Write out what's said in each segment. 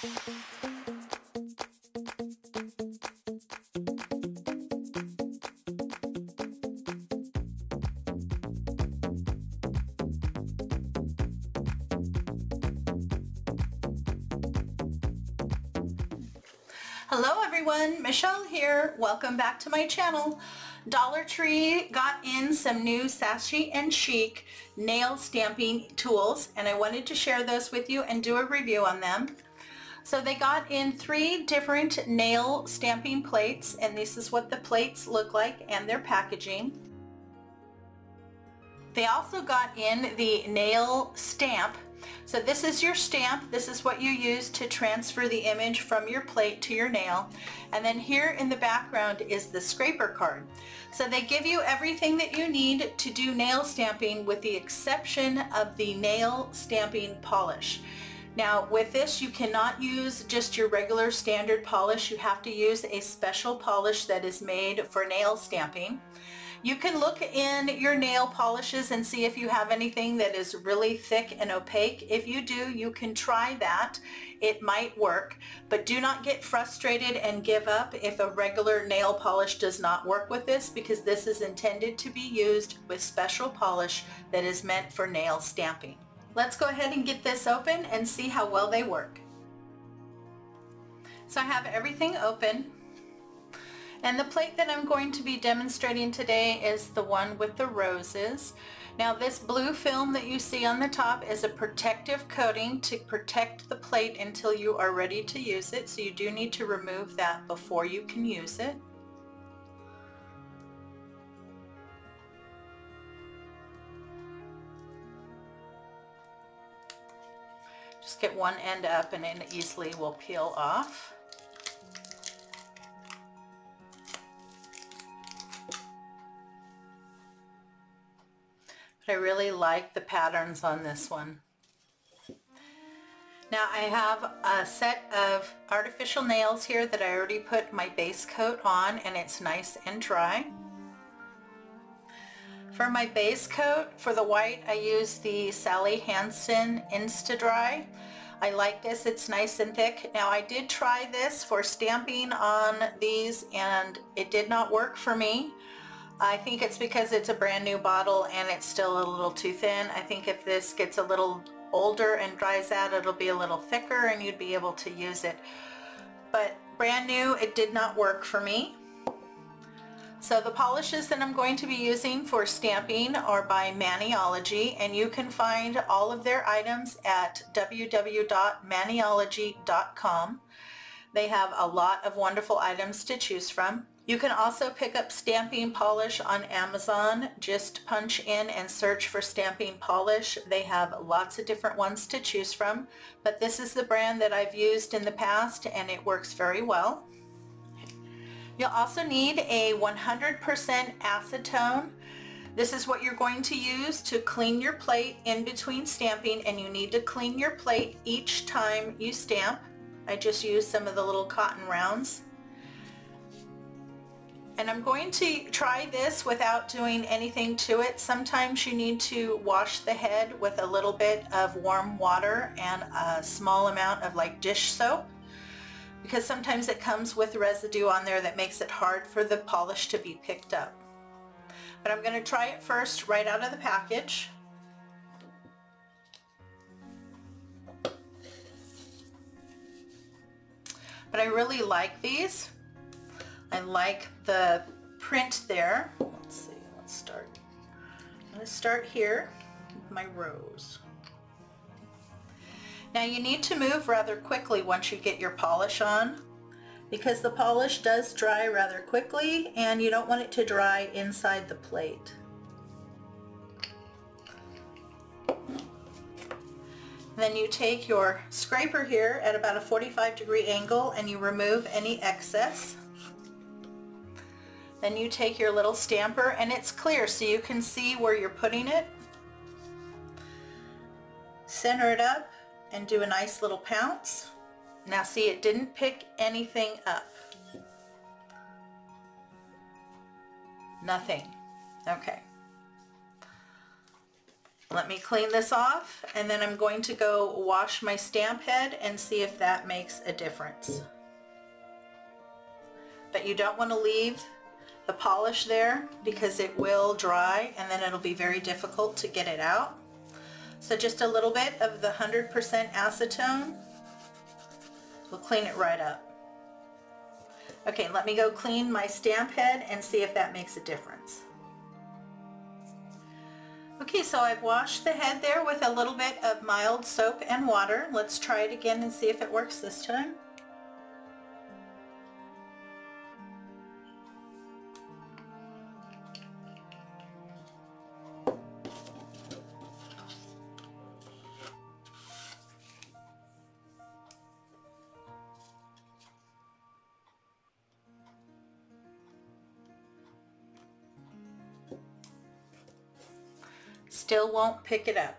Hello everyone, Michelle here. Welcome back to my channel. Dollar Tree got in some new Sassy Chic nail stamping tools, and I wanted to share those with you and do a review on them. So they got in 3 different nail stamping plates, and this is what the plates look like and their packaging. They also got in the nail stamp. So this is your stamp. This is what you use to transfer the image from your plate to your nail. And then here in the background is the scraper card. So they give you everything that you need to do nail stamping with the exception of the nail stamping polish. Now with this, you cannot use just your regular standard polish. You have to use a special polish that is made for nail stamping. You can look in your nail polishes and see if you have anything that is really thick and opaque. If you do, you can try that. It might work, but do not get frustrated and give up if a regular nail polish does not work with this, because this is intended to be used with special polish that is meant for nail stamping. Let's go ahead and get this open and see how well they work. So I have everything open. And the plate that I'm going to be demonstrating today is the one with the roses. Now this blue film that you see on the top is a protective coating to protect the plate until you are ready to use it. So you do need to remove that before you can use it. Just get one end up and it easily will peel off. But I really like the patterns on this one. Now I have a set of artificial nails here that I already put my base coat on, and it's nice and dry. For my base coat, for the white, I use the Sally Hansen Insta-Dry. I like this, it's nice and thick. Now I did try this for stamping on these and it did not work for me. I think it's because it's a brand new bottle and it's still a little too thin. I think if this gets a little older and dries out, it'll be a little thicker and you'd be able to use it. But brand new, it did not work for me. So the polishes that I'm going to be using for stamping are by Maniology, and you can find all of their items at www.maniology.com. They have a lot of wonderful items to choose from. You can also pick up stamping polish on Amazon. Just punch in and search for stamping polish. They have lots of different ones to choose from, but this is the brand that I've used in the past and it works very well. You'll also need a 100% acetone. This is what you're going to use to clean your plate in between stamping, and you need to clean your plate each time you stamp. I just used some of the little cotton rounds. And I'm going to try this without doing anything to it. Sometimes you need to wash the head with a little bit of warm water and a small amount of like dish soap, because sometimes it comes with residue on there that makes it hard for the polish to be picked up. But I'm going to try it first right out of the package. But I really like these. I like the print there. Let's see, let's start. I'm going to start here with my rose. Now you need to move rather quickly once you get your polish on, because the polish does dry rather quickly and you don't want it to dry inside the plate. Then you take your scraper here at about a 45-degree angle and you remove any excess. Then you take your little stamper, and it's clear so you can see where you're putting it. Center it up and do a nice little pounce. Now see, it didn't pick anything up. Nothing. Okay. Let me clean this off, and then I'm going to go wash my stamp head and see if that makes a difference. But you don't want to leave the polish there because it will dry and then it'll be very difficult to get it out. So just a little bit of the 100% acetone will clean it right up. Okay, let me go clean my stamp head and see if that makes a difference. Okay, so I've washed the head there with a little bit of mild soap and water. Let's try it again and see if it works this time. Still won't pick it up.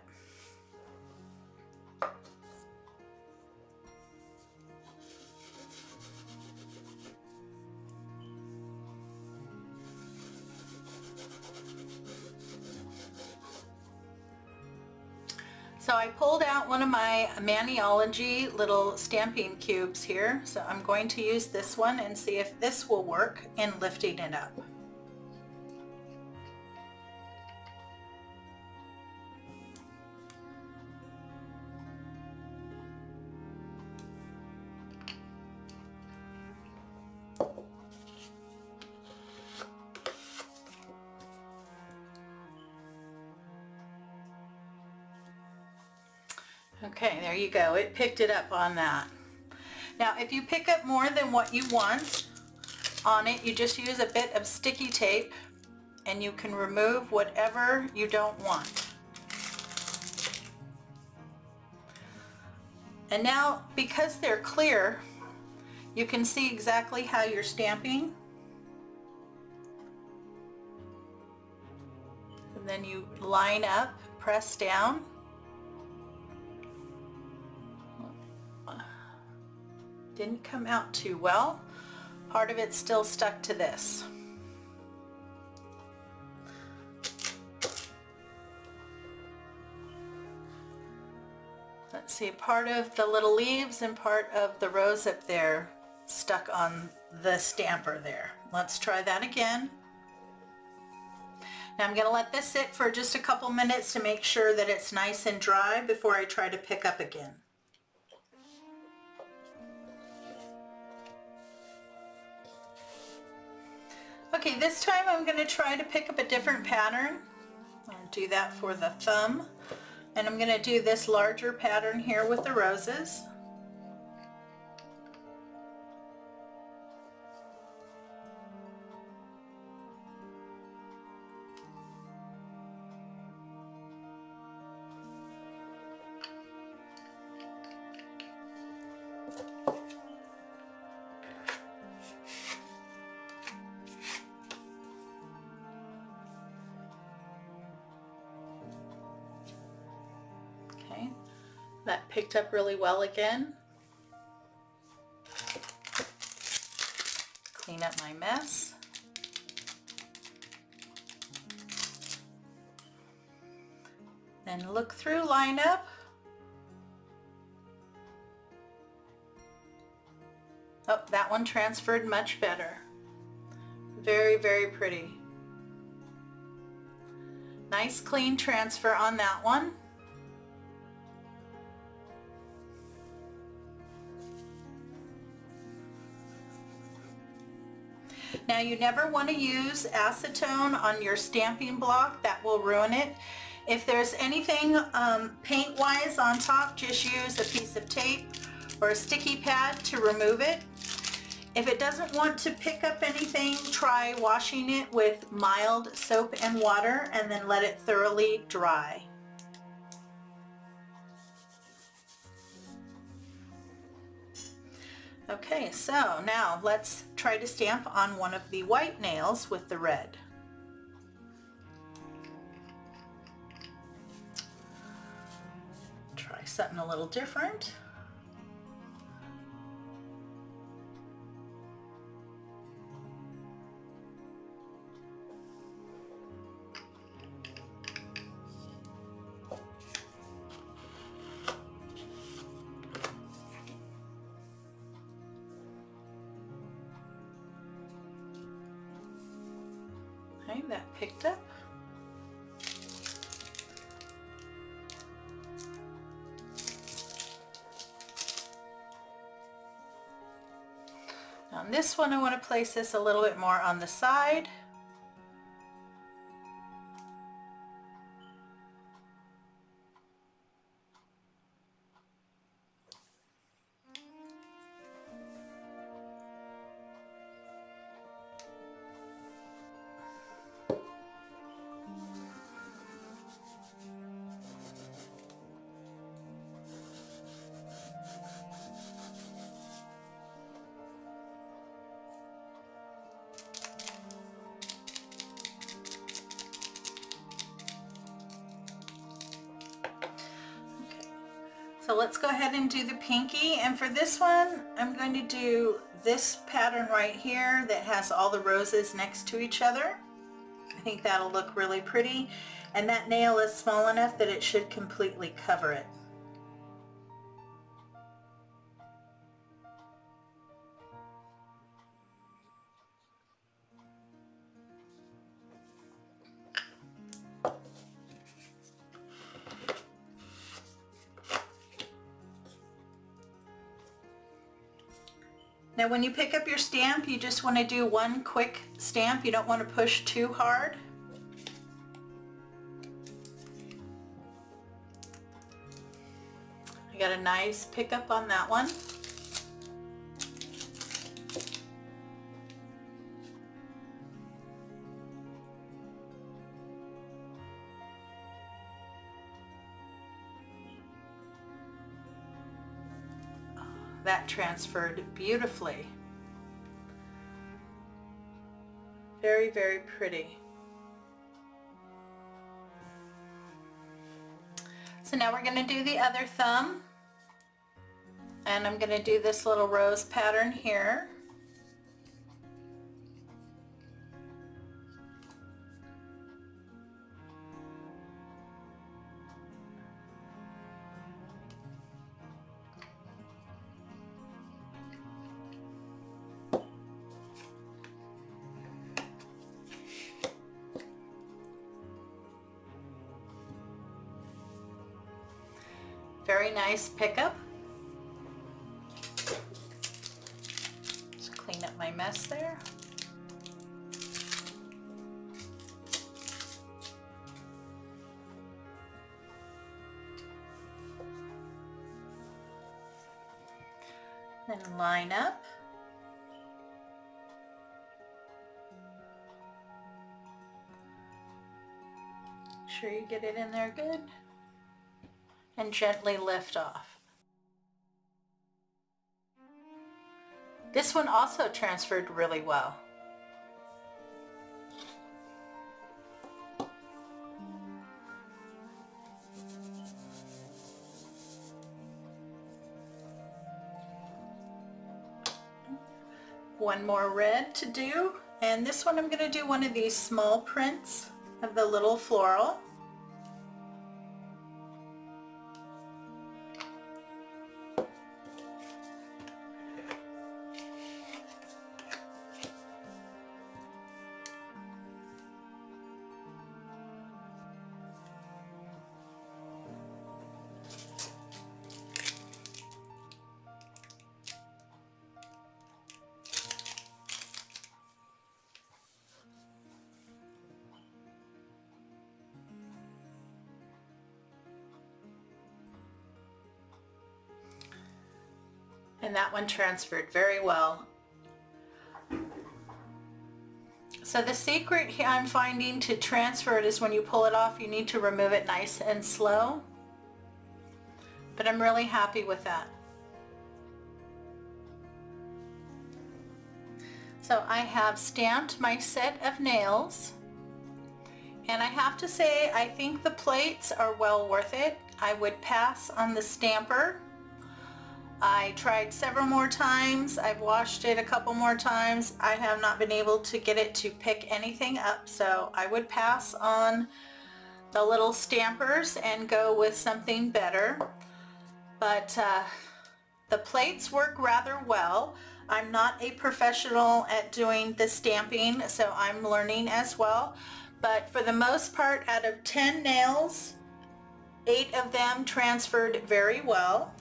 So I pulled out one of my Maniology little stamping cubes here, so I'm going to use this one and see if this will work in lifting it up. Okay, there you go. It picked it up on that. Now, if you pick up more than what you want on it, you just use a bit of sticky tape and you can remove whatever you don't want. And now, because they're clear, you can see exactly how you're stamping. And then you line up, press down. Didn't come out too well. Part of it's still stuck to this. Let's see, part of the little leaves and part of the rose up there stuck on the stamper there. Let's try that again. Now I'm going to let this sit for just a couple minutes to make sure that it's nice and dry before I try to pick up again. Okay, this time I'm going to try to pick up a different pattern. I'll do that for the thumb. And I'm going to do this larger pattern here with the roses. That picked up really well again. Clean up my mess. Then look through, line up. Oh, that one transferred much better. Very, very pretty. Nice clean transfer on that one. Now you never want to use acetone on your stamping block, that will ruin it. If there's anything paint-wise on top, just use a piece of tape or a sticky pad to remove it. If it doesn't want to pick up anything, try washing it with mild soap and water and then let it thoroughly dry. Okay, so now let's try to stamp on one of the white nails with the red. Try something a little different. Okay, that picked up. On this one, I want to place this a little bit more on the side. So let's go ahead and do the pinky, and for this one I'm going to do this pattern right here that has all the roses next to each other. I think that'll look really pretty, and that nail is small enough that it should completely cover it. Now when you pick up your stamp, you just want to do one quick stamp. You don't want to push too hard. I got a nice pickup on that one. That transferred beautifully. Very, very pretty. So now we're going to do the other thumb, and I'm going to do this little rose pattern here. Very nice pickup. Just clean up my mess there. Then line up. Make sure you get it in there good. And gently lift off. This one also transferred really well. One more red to do, and this one I'm going to do one of these small prints of the little floral. And that one transferred very well. So the secret here I'm finding to transfer it is when you pull it off, you need to remove it nice and slow. But I'm really happy with that. So I have stamped my set of nails, and I have to say I think the plates are well worth it. I would pass on the stamper. I tried several more times. I've washed it a couple more times. I have not been able to get it to pick anything up, so I would pass on the little stampers and go with something better. But the plates work rather well. I'm not a professional at doing the stamping, so I'm learning as well. But for the most part, out of 10 nails, 8 of them transferred very well.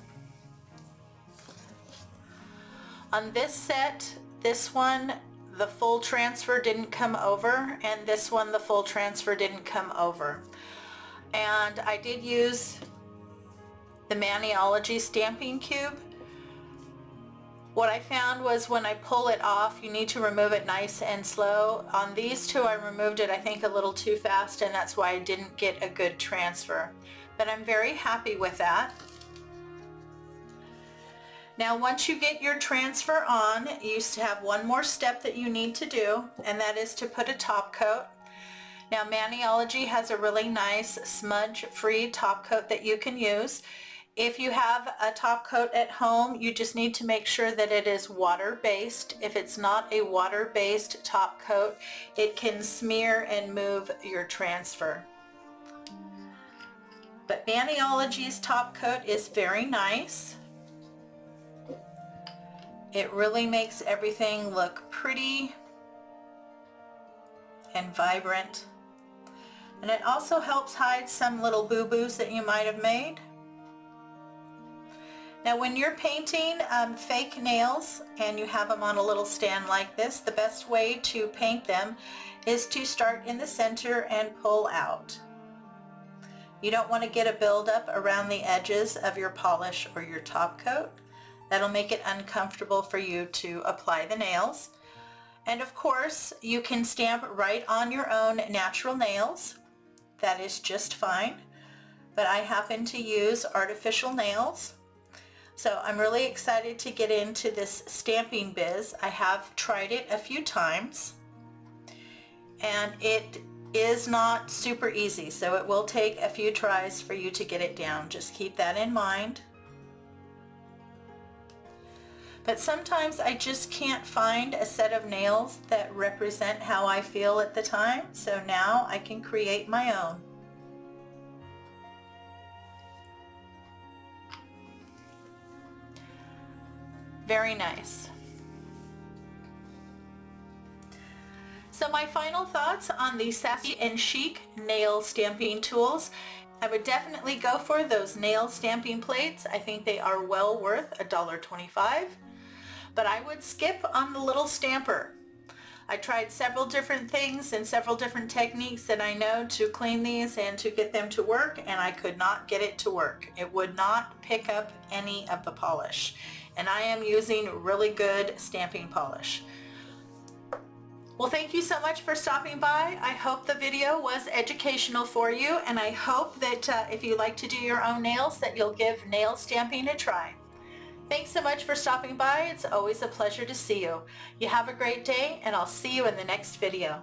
On this set, this one, the full transfer didn't come over, and this one, the full transfer didn't come over. And I did use the Maniology stamping cube. What I found was when I pull it off, you need to remove it nice and slow. On these two, I removed it, I think, a little too fast, and that's why I didn't get a good transfer. But I'm very happy with that. Now, once you get your transfer on, you have one more step that you need to do, and that is to put a top coat. Now, Maniology has a really nice smudge-free top coat that you can use. If you have a top coat at home, you just need to make sure that it is water-based. If it's not a water-based top coat, it can smear and move your transfer. But Maniology's top coat is very nice. It really makes everything look pretty and vibrant. And it also helps hide some little boo-boos that you might have made. Now, when you're painting fake nails and you have them on a little stand like this, the best way to paint them is to start in the center and pull out. You don't want to get a buildup around the edges of your polish or your top coat. That'll make it uncomfortable for you to apply the nails. And of course, you can stamp right on your own natural nails. That is just fine. But I happen to use artificial nails. So I'm really excited to get into this stamping biz. I have tried it a few times, and it is not super easy, so it will take a few tries for you to get it down. Just keep that in mind. But sometimes I just can't find a set of nails that represent how I feel at the time, so now I can create my own. Very nice. So my final thoughts on the Sassy and Chic nail stamping tools. I would definitely go for those nail stamping plates. I think they are well worth $1.25. But I would skip on the little stamper. I tried several different things and several different techniques that I know to clean these and to get them to work, and I could not get it to work. It would not pick up any of the polish. And I am using really good stamping polish. Well, thank you so much for stopping by. I hope the video was educational for you, and I hope that if you like to do your own nails, that you'll give nail stamping a try. Thanks so much for stopping by. It's always a pleasure to see you. You have a great day, and I'll see you in the next video.